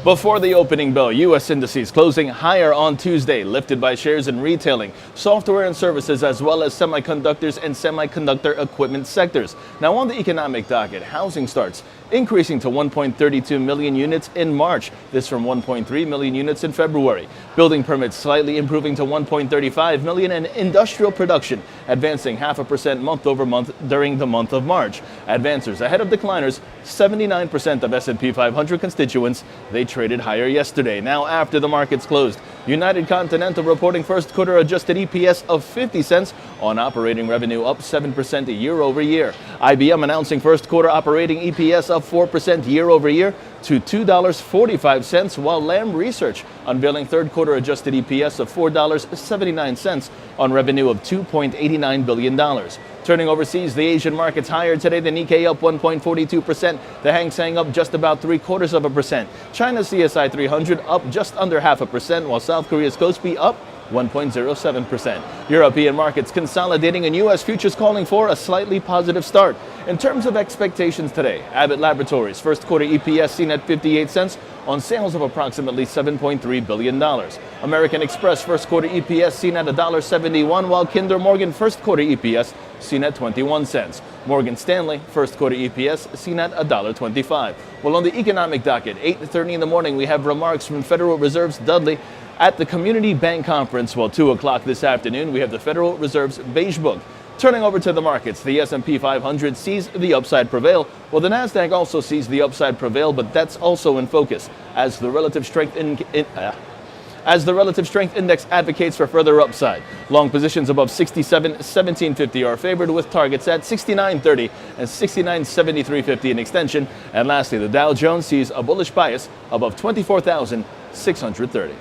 Before the opening bell, U.S. indices closing higher on Tuesday, lifted by shares in retailing, software and services, as well as semiconductors and semiconductor equipment sectors. Now on the economic docket, housing starts increasing to 1.32 million units in March. This from 1.3 million units in February. Building permits slightly improving to 1.35 million, and industrial production advancing 0.5% month over month during the month of March. Advancers ahead of decliners, 79% of S&P 500 constituents. They traded higher yesterday. Now after the markets closed, United Continental reporting first quarter adjusted EPS of 50 cents on operating revenue up 7% year over year. IBM announcing first quarter operating EPS up 4% year over year to $2.45, while Lam Research unveiling third quarter adjusted EPS of $4.79 on revenue of $2.89 billion. Turning overseas, the Asian markets higher today. The Nikkei up 1.42%. The Hang Seng up just about 0.75%. China's CSI 300 up just under 0.5%, while South Korea's Kospi up 1.07%. European markets consolidating, and U.S. futures calling for a slightly positive start. In terms of expectations today, Abbott Laboratories first quarter EPS seen at 58 cents on sales of approximately $7.3 billion. American Express first quarter EPS seen at $1.71, while Kinder Morgan first quarter EPS seen at 21 cents. Morgan Stanley first quarter EPS seen at $1.25. Well, on the economic docket, 8:30 in the morning, we have remarks from Federal Reserve's Dudley at the Community Bank Conference, while 2 o'clock this afternoon, we have the Federal Reserve's Beige Book. Turning over to the markets, the S&P 500 sees the upside prevail, while the Nasdaq also sees the upside prevail, but that's also in focus as the relative strength index advocates for further upside. Long positions above 67.1750 are favored, with targets at 69.30 and 69.7350 in extension. And lastly, the Dow Jones sees a bullish bias above 24,630.